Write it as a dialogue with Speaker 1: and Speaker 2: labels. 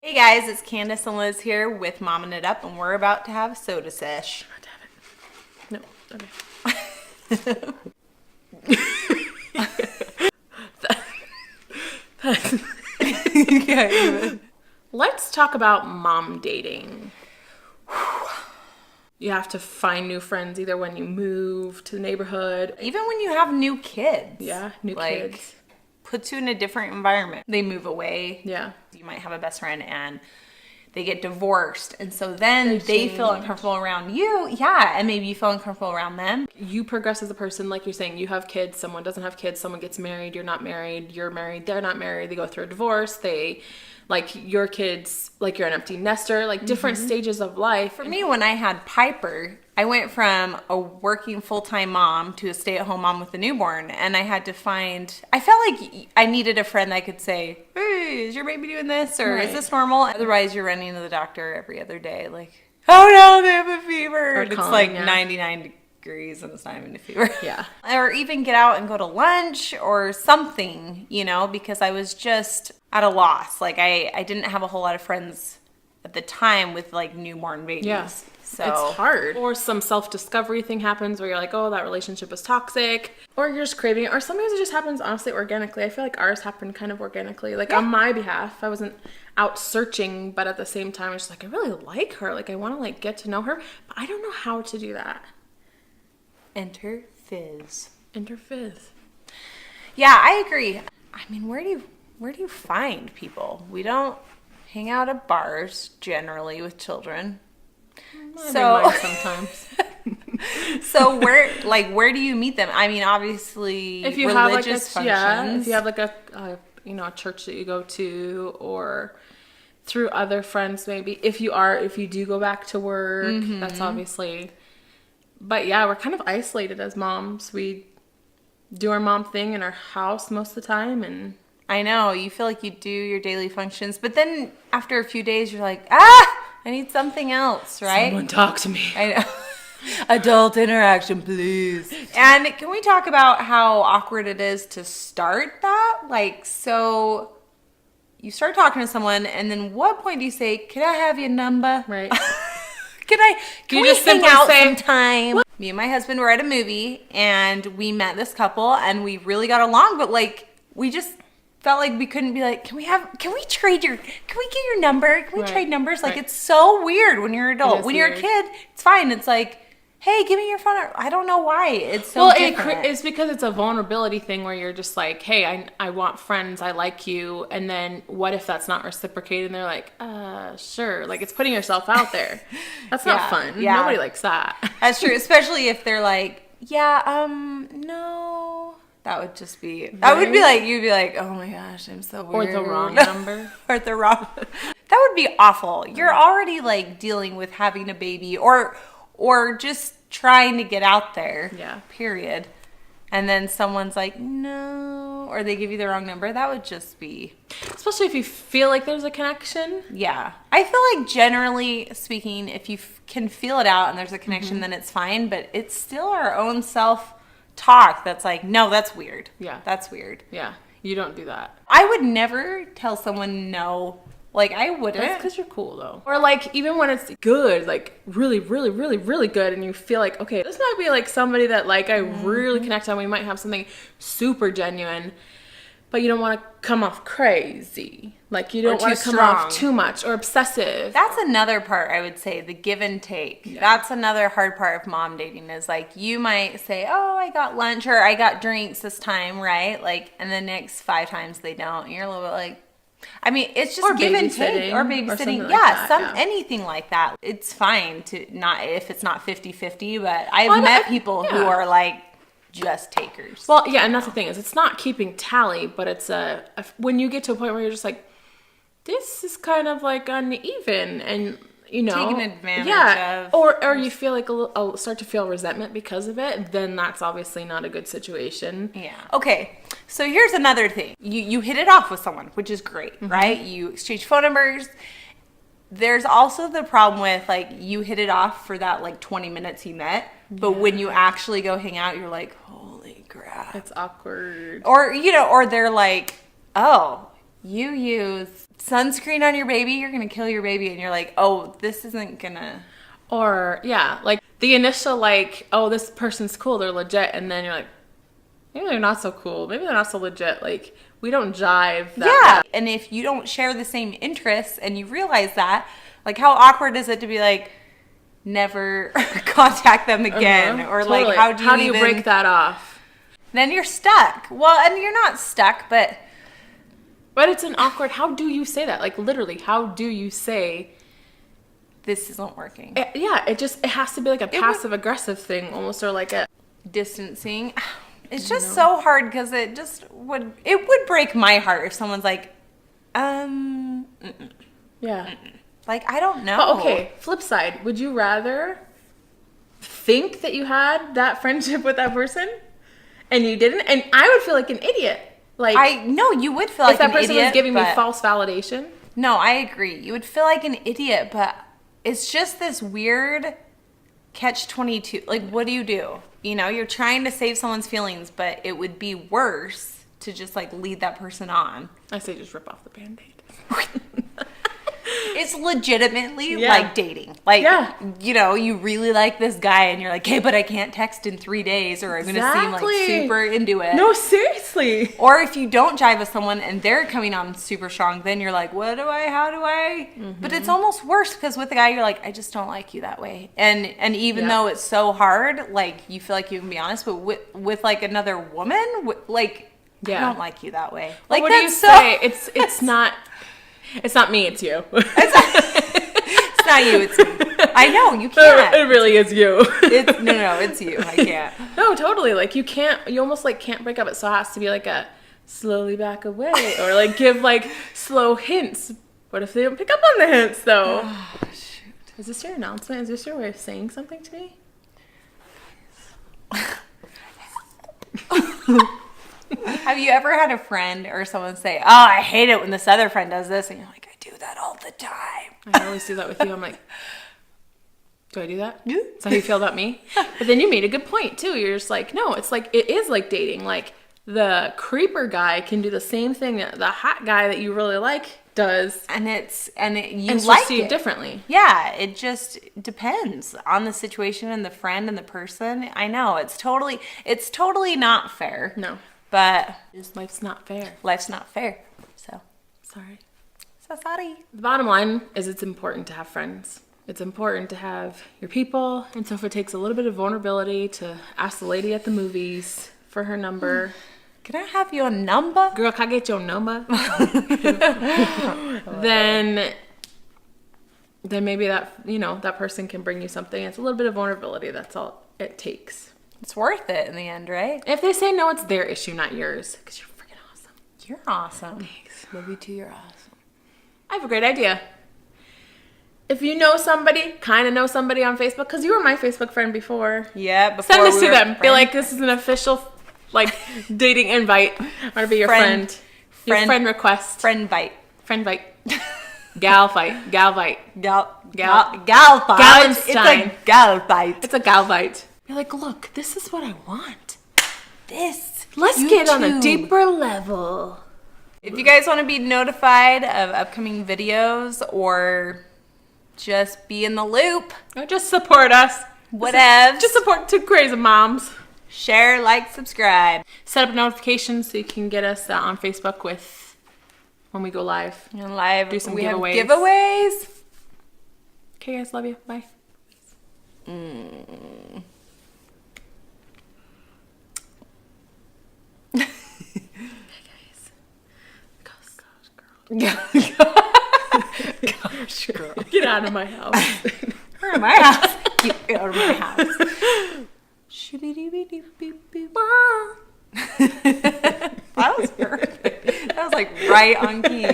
Speaker 1: Hey guys, it's Candace and Liz here with Mommin It Up, and we're about to have a soda sesh.
Speaker 2: No, okay. Let's talk about mom dating. You have to find new friends either when you move to the neighborhood.
Speaker 1: Even when you have new kids.
Speaker 2: Yeah, new kids.
Speaker 1: Puts you in a different environment. They move away.
Speaker 2: Yeah.
Speaker 1: You might have a best friend and they get divorced. And so then they feel uncomfortable around you. Yeah. And maybe you feel uncomfortable around them.
Speaker 2: You progress as a person. Like you're saying, you have kids. Someone doesn't have kids. Someone gets married. You're not married. You're married. They're not married. They go through a divorce. Like your kids, like you're an empty nester, like different stages of life.
Speaker 1: For me, when I had Piper, I went from a working full-time mom to a stay-at-home mom with a newborn. And I had to I felt like I needed a friend that could say, hey, is your baby doing this? Or is this normal? Otherwise, you're running to the doctor every other day. Like, oh no, they have a fever. And it's like 99 degrees and it's not even a fever.
Speaker 2: Yeah.
Speaker 1: Or even get out and go to lunch or something, because I was just at a loss. Like I didn't have a whole lot of friends at the time with like newborn babies.
Speaker 2: Yeah.
Speaker 1: So
Speaker 2: it's hard. Or some self-discovery thing happens where you're like, oh, that relationship is toxic. Or you're just craving it. Or sometimes it just happens honestly organically. I feel like ours happened kind of organically. Like on my behalf, I wasn't out searching, but at the same time, I was just like, I really like her. Like I want to like get to know her, but I don't know how to do that.
Speaker 1: Enter Fizz.
Speaker 2: Enter Fizz.
Speaker 1: Yeah, I agree. I mean, where do you find people? We don't hang out at bars generally with children. So
Speaker 2: sometimes.
Speaker 1: So where do you meet them? I mean, obviously
Speaker 2: if you
Speaker 1: religious
Speaker 2: have
Speaker 1: functions.
Speaker 2: If you have like a church that you go to, or through other friends maybe. If you do go back to work, that's obviously. But yeah, we're kind of isolated as moms. We do our mom thing in our house most of the time, and
Speaker 1: I know you feel like you do your daily functions, but then after a few days, you're like, I need something else, right?
Speaker 2: Someone talk to me.
Speaker 1: I know. Adult interaction, please. And can we talk about how awkward it is to start that? Like, so you start talking to someone, and then what point do you say, "Can I have your number?"
Speaker 2: Right.
Speaker 1: Can we hang out sometime? Me and my husband were at a movie, and we met this couple, and we really got along, but like we just felt like we couldn't be like, can we get your number? Can we trade numbers? Like it's so weird when you're an adult. When you're a kid, it's fine. It's like, hey, give me your phone. I don't know why. It's so different.
Speaker 2: It's because it's a vulnerability thing where you're just like, hey, I want friends. I like you. And then what if that's not reciprocated? And they're like, sure. Like it's putting yourself out there. That's not fun. Yeah. Nobody likes that.
Speaker 1: That's true. Especially if they're like, no. That would just be, that would be like, you'd be like, oh my gosh, I'm so weird.
Speaker 2: Or the wrong number.
Speaker 1: Or the wrong. That would be awful. You're already like dealing with having a baby or just trying to get out there.
Speaker 2: Yeah.
Speaker 1: Period. And then someone's like, no, or they give you the wrong number. That would just be.
Speaker 2: Especially if you feel like there's a connection.
Speaker 1: Yeah. I feel like generally speaking, if you can feel it out and there's a connection, then it's fine. But it's still our own self-talk that's like, no, that's weird.
Speaker 2: Yeah.
Speaker 1: That's weird.
Speaker 2: Yeah. You don't do that.
Speaker 1: I would never tell someone no. Like, I wouldn't.
Speaker 2: That's because you're cool, though. Or, like, even when it's good, like, really, really, really, really good, and you feel like, okay, this might be, like, somebody that, like, I really connect on. We might have something super genuine, but you don't want to come off crazy. Like, you don't want to come off too much or obsessive.
Speaker 1: That's another part, I would say, the give and take. Yeah. That's another hard part of mom dating is, like, you might say, oh, I got lunch or I got drinks this time, right? Like, and the next 5 times they don't. And you're a little bit like, I mean, it's just give and take or babysitting. Anything like that. It's fine to not, if it's not 50-50, but I've met people who are like just takers.
Speaker 2: Well, yeah, and that's the thing is it's not keeping tally, but it's when you get to a point where you're just like, this is kind of like uneven and
Speaker 1: taken advantage of.
Speaker 2: Or you feel like start to feel resentment because of it, then that's obviously not a good situation.
Speaker 1: Yeah. Okay. So here's another thing. You hit it off with someone, which is great, right? You exchange phone numbers. There's also the problem with like you hit it off for that like 20 minutes you met, but when you actually go hang out, you're like, holy crap.
Speaker 2: It's awkward.
Speaker 1: Or they're like, oh, you use sunscreen on your baby, you're going to kill your baby. And you're like, oh, this isn't going to.
Speaker 2: Or, yeah, like the initial, like, oh, this person's cool, they're legit. And then you're like, maybe they're not so cool. Maybe they're not so legit. Like, we don't jive that well.
Speaker 1: And if you don't share the same interests and you realize that, like, how awkward is it to be like, never contact them again? Or
Speaker 2: Totally.
Speaker 1: like, how do you
Speaker 2: break that off?
Speaker 1: Then you're stuck. Well, and you're not stuck, but
Speaker 2: it's an awkward, how do you say that? Like, literally, how do you say,
Speaker 1: this isn't working?
Speaker 2: It has to be like a passive aggressive thing almost, or like a
Speaker 1: distancing. It's just so hard because it would break my heart if someone's like, mm-mm.
Speaker 2: Yeah.
Speaker 1: Mm-mm. Like, I don't know.
Speaker 2: But okay, flip side, would you rather think that you had that friendship with that person and you didn't? And I would feel like an idiot. Like,
Speaker 1: I know you would feel like an idiot.
Speaker 2: If that person was giving me false validation.
Speaker 1: No, I agree. You would feel like an idiot, but it's just this weird catch-22. Like, what do? You know, you're trying to save someone's feelings, but it would be worse to just, like, lead that person on.
Speaker 2: I say just rip off the Band-Aid.
Speaker 1: It's legitimately like dating. Like, you know, you really like this guy and you're like, hey, but I can't text in 3 days or I'm going to seem like super into it.
Speaker 2: No, seriously.
Speaker 1: Or if you don't jive with someone and they're coming on super strong, then you're like, how do I? Mm-hmm. But it's almost worse because with the guy, you're like, I just don't like you that way. And even though it's so hard, like, you feel like you can be honest, but with like another woman, like, I don't like you that way. Like,
Speaker 2: what do you say? It's not... It's not me, it's you.
Speaker 1: It's not you, it's me. I know, you can't.
Speaker 2: It really is you.
Speaker 1: No, it's you. I can't.
Speaker 2: No, totally. Like, you almost like can't break up. It so has to be like a slowly back away or like give like slow hints. What if they don't pick up on the hints though?
Speaker 1: Oh, shoot.
Speaker 2: Is this your announcement? Is this your way of saying something to me?
Speaker 1: Have you ever had a friend or someone say, oh, I hate it when this other friend does this? And you're like, I do that all the time.
Speaker 2: I always do that with you. I'm like, do I do that? Yeah. Is that how you feel about me? But then you made a good point too. You're just like, no, it's like, it is like dating. Like, the creeper guy can do the same thing that the hot guy that you really like does.
Speaker 1: And you
Speaker 2: like
Speaker 1: like
Speaker 2: it
Speaker 1: differently. Yeah, it just depends on the situation and the friend and the person. I know, it's totally not fair.
Speaker 2: No.
Speaker 1: But
Speaker 2: life's not fair.
Speaker 1: Life's not fair. So
Speaker 2: sorry.
Speaker 1: So sorry.
Speaker 2: The bottom line is it's important to have friends. It's important to have your people. And so if it takes a little bit of vulnerability to ask the lady at the movies for her number.
Speaker 1: Can I have your number?
Speaker 2: Girl, can I get your number? then maybe that, you know, that person can bring you something. It's a little bit of vulnerability. That's all it takes.
Speaker 1: It's worth it in the end, right?
Speaker 2: If they say no, it's their issue, not yours. Because you're freaking awesome.
Speaker 1: You're awesome.
Speaker 2: Thanks.
Speaker 1: Love you too, you're awesome.
Speaker 2: I have a great idea. If you know somebody, kind of know somebody on Facebook, because you were my Facebook friend before.
Speaker 1: Yeah, before
Speaker 2: send this to them. Be like, this is an official, like, dating invite. I want to be your friend. Your friend request.
Speaker 1: Friend bite.
Speaker 2: Friend bite. Gal fight. Gal fight.
Speaker 1: Gal fight.
Speaker 2: Galenstein.
Speaker 1: It's a gal fight.
Speaker 2: It's a gal fight. You're like, look, this is what I want. Let's
Speaker 1: YouTube.
Speaker 2: get on a deeper level.
Speaker 1: If you guys want to be notified of upcoming videos or just be in the loop.
Speaker 2: Or just support us.
Speaker 1: Whatever.
Speaker 2: Just support two crazy moms.
Speaker 1: Share, like, subscribe.
Speaker 2: Set up notifications so you can get us on Facebook with when we go live.
Speaker 1: And live.
Speaker 2: Do some
Speaker 1: we
Speaker 2: giveaways.
Speaker 1: Have giveaways.
Speaker 2: Okay, guys. Love you. Bye.
Speaker 1: Gosh, girl.
Speaker 2: Get out of my house.
Speaker 1: Out of my house. Get out of my house. That was perfect. That was like right on key.